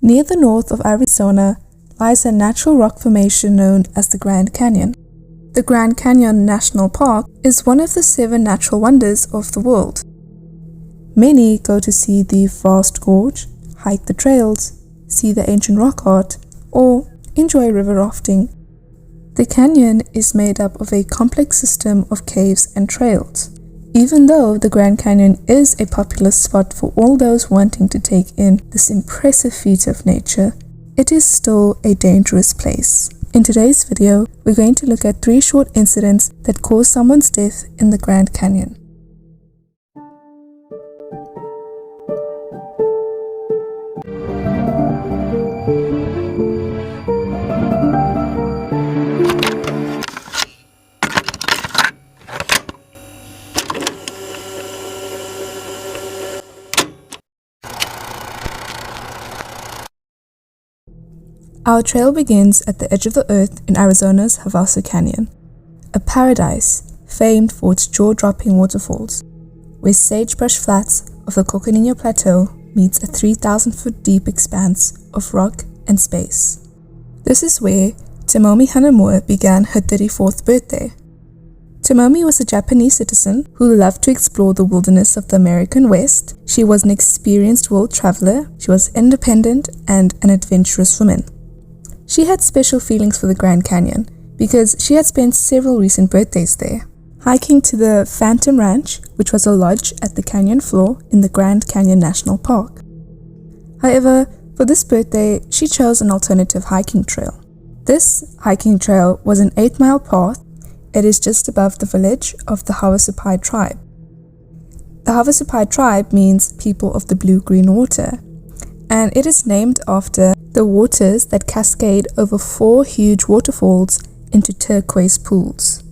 Near the north of Arizona lies a natural rock formation known as the Grand Canyon. The Grand Canyon National Park is one of the 7 natural wonders of the world. Many go to see the vast gorge, hike the trails, see the ancient rock art, or enjoy river rafting. The canyon is made up of a complex system of caves and trails. Even though the Grand Canyon is a popular spot for all those wanting to take in this impressive feat of nature, it is still a dangerous place. In today's video, we're going to look at 3 short incidents that caused someone's death in the Grand Canyon. Our trail begins at the edge of the earth in Arizona's Havasu Canyon, a paradise famed for its jaw-dropping waterfalls, where sagebrush flats of the Coconino Plateau meets a 3,000-foot deep expanse of rock and space. This is where Tomomi Hanamura began her 34th birthday. Tomomi was a Japanese citizen who loved to explore the wilderness of the American West. She was an experienced world traveler, she was independent and an adventurous woman. She had special feelings for the Grand Canyon because she had spent several recent birthdays there, hiking to the Phantom Ranch, which was a lodge at the canyon floor in the Grand Canyon National Park. However, for this birthday, she chose an alternative hiking trail. This hiking trail was an 8-mile path. It is just above the village of the Havasupai tribe. The Havasupai tribe means people of the blue-green water, and it is named after the waters that cascade over 4 huge waterfalls into turquoise pools.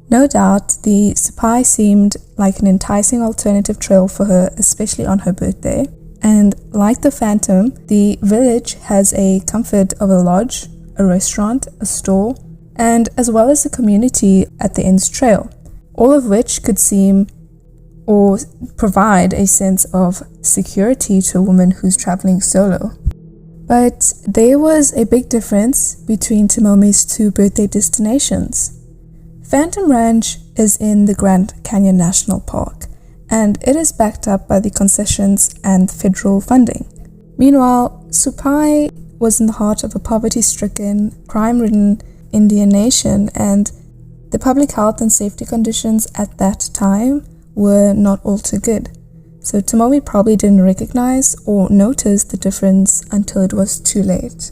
No doubt, the Supai seemed like an enticing alternative trail for her, especially on her birthday. And like the Phantom, the village has a comfort of a lodge, a restaurant, a store, and as well as a community at the end's trail, all of which could seem or provide a sense of security to a woman who's traveling solo. But there was a big difference between Tomomi's 2 birthday destinations. Phantom Ranch is in the Grand Canyon National Park, and it is backed up by the concessions and federal funding. Meanwhile, Supai was in the heart of a poverty-stricken, crime-ridden Indian nation, and the public health and safety conditions at that time were not all too good. So Tomomi probably didn't recognize or notice the difference until it was too late.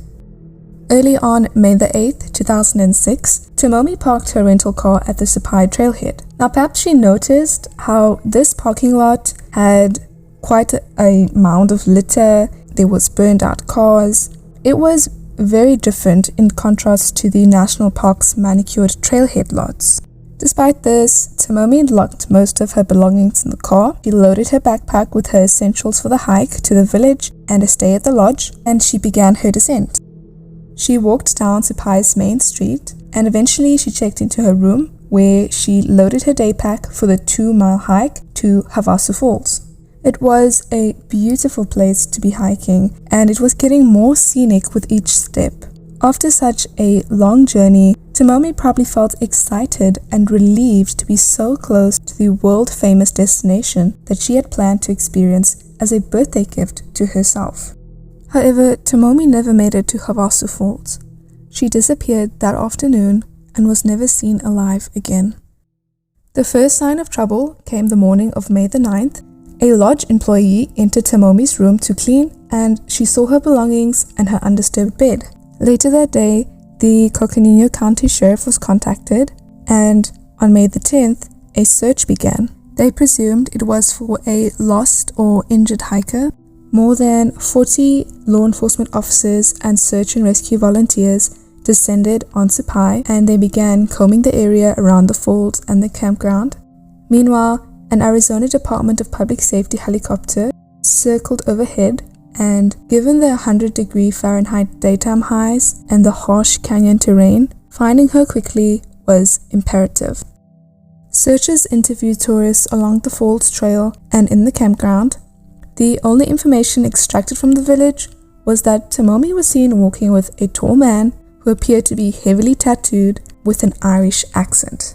Early on May the 8th, 2006, Tomomi parked her rental car at the Supai trailhead. Now perhaps she noticed how this parking lot had quite a mound of litter, there was burned out cars. It was very different in contrast to the national park's manicured trailhead lots. Despite this, Tomomi locked most of her belongings in the car. She loaded her backpack with her essentials for the hike to the village and a stay at the lodge, and she began her descent. She walked down Supai's main street, and eventually she checked into her room, where she loaded her day pack for the 2-mile hike to Havasu Falls. It was a beautiful place to be hiking, and it was getting more scenic with each step. After such a long journey, Tomomi probably felt excited and relieved to be so close to the world-famous destination that she had planned to experience as a birthday gift to herself. However, Tomomi never made it to Havasu Falls. She disappeared that afternoon and was never seen alive again. The first sign of trouble came the morning of May the 9th. A lodge employee entered Tomomi's room to clean, and she saw her belongings and her undisturbed bed. Later that day, the Coconino County Sheriff was contacted, and on May the 10th, a search began. They presumed it was for a lost or injured hiker. More than 40 law enforcement officers and search and rescue volunteers descended on Supai, and they began combing the area around the falls and the campground. Meanwhile, an Arizona Department of Public Safety helicopter circled overhead, and given the 100-degree Fahrenheit daytime highs and the harsh canyon terrain, finding her quickly was imperative. Searchers interviewed tourists along the falls trail and in the campground. The only information extracted from the village was that Tomomi was seen walking with a tall man who appeared to be heavily tattooed with an Irish accent.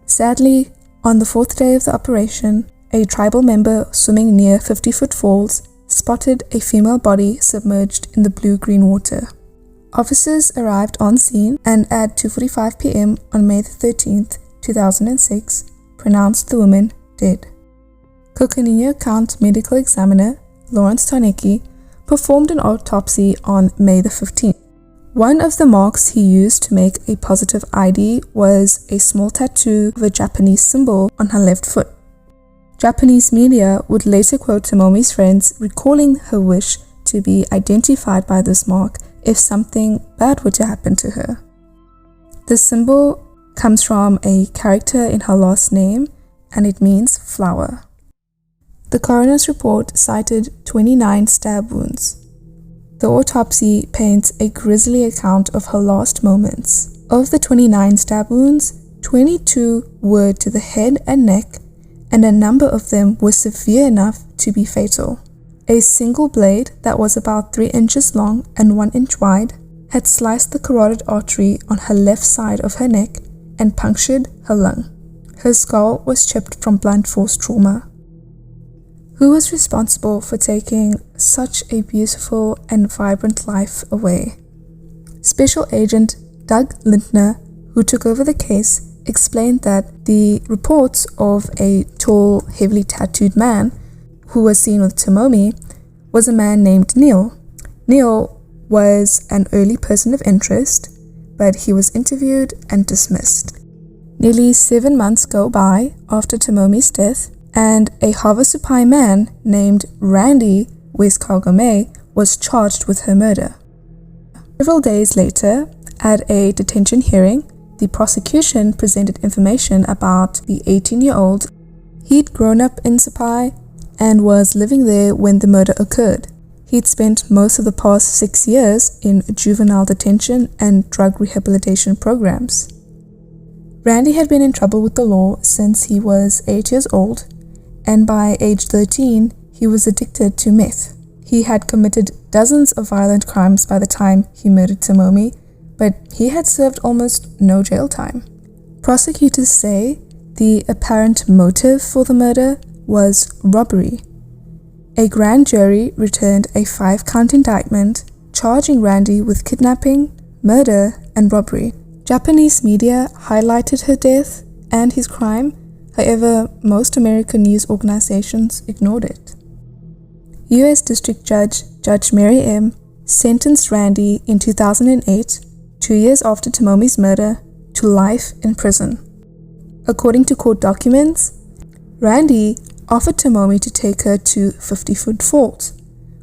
Sadly, on the fourth day of the operation, a tribal member swimming near 50-foot falls spotted a female body submerged in the blue-green water. Officers arrived on scene and at 2:45 p.m. on May 13th, 2006, pronounced the woman dead. Coconino County Medical Examiner Lawrence Tarnecki performed an autopsy on May 15th. One of the marks he used to make a positive ID was a small tattoo of a Japanese symbol on her left foot. Japanese media would later quote Tomomi's friends, recalling her wish to be identified by this mark if something bad were to happen to her. The symbol comes from a character in her last name, and it means flower. The coroner's report cited 29 stab wounds. The autopsy paints a grisly account of her last moments. Of the 29 stab wounds, 22 were to the head and neck, and a number of them were severe enough to be fatal. A single blade that was about 3 inches long and 1 inch wide had sliced the carotid artery on her left side of her neck and punctured her lung. Her skull was chipped from blunt force trauma. Who was responsible for taking such a beautiful and vibrant life away? Special Agent Doug Lintner, who took over the case, explained that the reports of a tall, heavily tattooed man who was seen with Tomomi was a man named Neil. Neil was an early person of interest, but he was interviewed and dismissed. Nearly 7 months go by after Tomomi's death, and a Havasupai man named Randy West Kagome was charged with her murder. Several days later, at a detention hearing, the prosecution presented information about the 18-year-old. He'd grown up in Sapai and was living there when the murder occurred. He'd spent most of the past 6 years in juvenile detention and drug rehabilitation programs. Randy had been in trouble with the law since he was 8 years old, and by age 13, he was addicted to meth. He had committed dozens of violent crimes by the time he murdered Tomomi, but he had served almost no jail time. Prosecutors say the apparent motive for the murder was robbery. A grand jury returned a 5-count indictment charging Randy with kidnapping, murder, and robbery. Japanese media highlighted her death and his crime, however, most American news organizations ignored it. U.S. District Judge Mary M. sentenced Randy in 2008, 2 years after Tomomi's murder, to life in prison. According to court documents, Randy offered Tomomi to take her to 50-foot falls,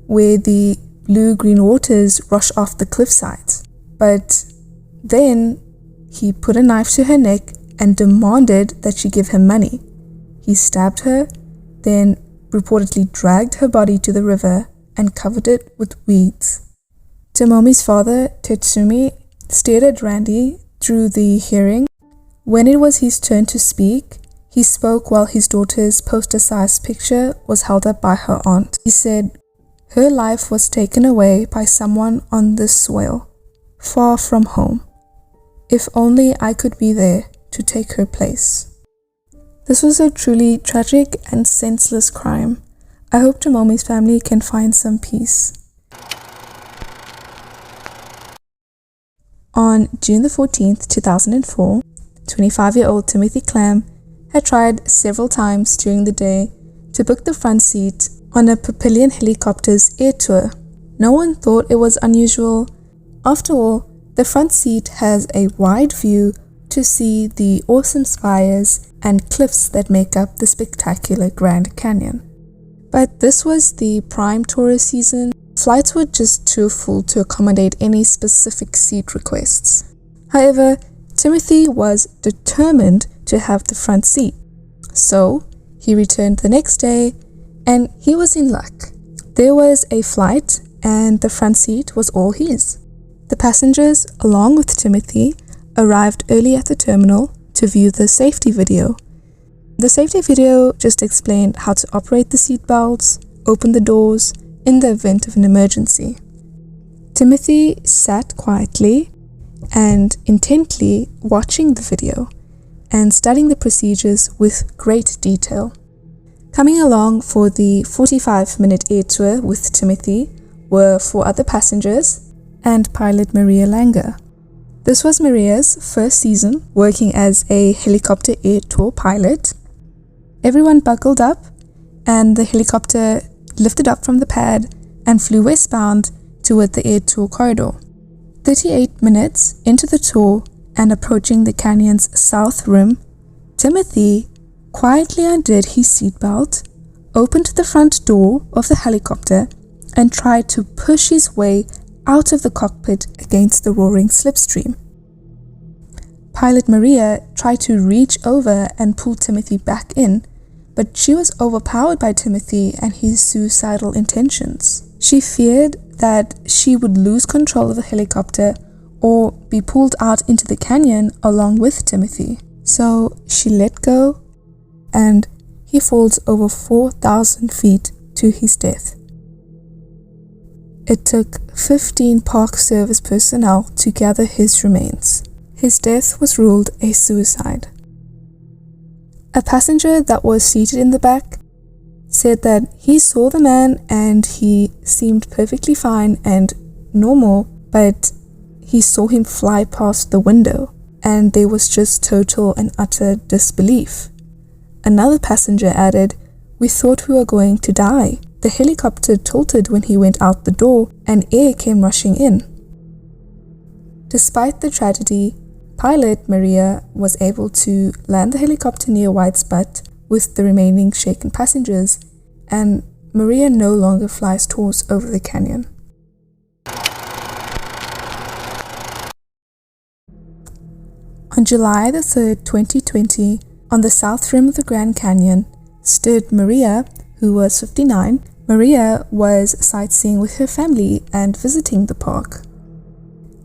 where the blue-green waters rush off the cliff sides. But then he put a knife to her neck and demanded that she give him money. He stabbed her, then reportedly dragged her body to the river and covered it with weeds. Tomomi's father, Tetsumi, stared at Randy through the hearing. When it was his turn to speak, he spoke while his daughter's poster-sized picture was held up by her aunt. He said, "Her life was taken away by someone on this soil, far from home. If only I could be there to take her place." This was a truly tragic and senseless crime. I hope Tomomi's family can find some peace. On June the 14th, 2004, 25-year-old Timothy Clam had tried several times during the day to book the front seat on a Papillion Helicopter's air tour. No one thought it was unusual. After all, the front seat has a wide view to see the awesome spires and cliffs that make up the spectacular Grand Canyon. But this was the prime tourist season. Flights were just too full to accommodate any specific seat requests. However, Timothy was determined to have the front seat. So, he returned the next day, and he was in luck. There was a flight, and the front seat was all his. The passengers, along with Timothy, arrived early at the terminal to view the safety video. The safety video just explained how to operate the seat belts, open the doors, in the event of an emergency. Timothy sat quietly and intently watching the video and studying the procedures with great detail. Coming along for the 45-minute air tour with Timothy were 4 other passengers and pilot Maria Langer. This was Maria's first season working as a helicopter air tour pilot. Everyone buckled up and the helicopter lifted up from the pad and flew westbound toward the air tour corridor. 38 minutes into the tour and approaching the canyon's south rim, Timothy quietly undid his seatbelt, opened the front door of the helicopter, and tried to push his way out of the cockpit against the roaring slipstream. Pilot Maria tried to reach over and pull Timothy back in, but she was overpowered by Timothy and his suicidal intentions. She feared that she would lose control of the helicopter or be pulled out into the canyon along with Timothy. So she let go and he falls over 4,000 feet to his death. It took 15 Park Service personnel to gather his remains. His death was ruled a suicide. A passenger that was seated in the back said that he saw the man and he seemed perfectly fine and normal, but he saw him fly past the window and there was just total and utter disbelief. Another passenger added, "We thought we were going to die. The helicopter tilted when he went out the door and air came rushing in." Despite the tragedy, pilot Maria was able to land the helicopter near White's Butte with the remaining shaken passengers, and Maria no longer flies tours over the canyon. On July the 3rd, 2020, on the south rim of the Grand Canyon, stood Maria, who was 59. Maria was sightseeing with her family and visiting the park.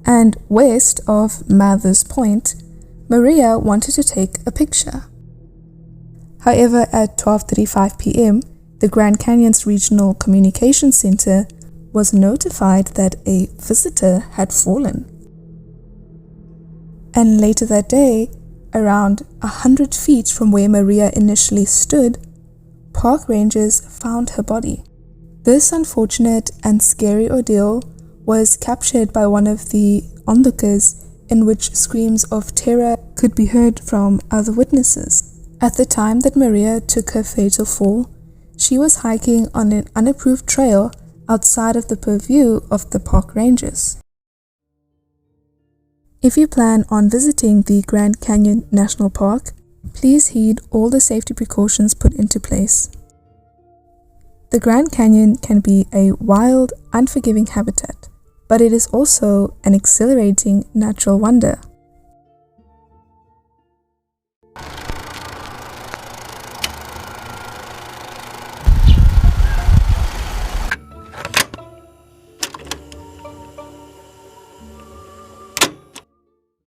And west of Mather's Point, Maria wanted to take a picture. However, at 12:35 p.m., the Grand Canyon's Regional Communications Center was notified that a visitor had fallen. And later that day, around 100 feet from where Maria initially stood, park rangers found her body. This unfortunate and scary ordeal was captured by one of the onlookers, in which screams of terror could be heard from other witnesses. At the time that Maria took her fatal fall, she was hiking on an unapproved trail outside of the purview of the park rangers. If you plan on visiting the Grand Canyon National Park, please heed all the safety precautions put into place. The Grand Canyon can be a wild, unforgiving habitat, but it is also an exhilarating natural wonder.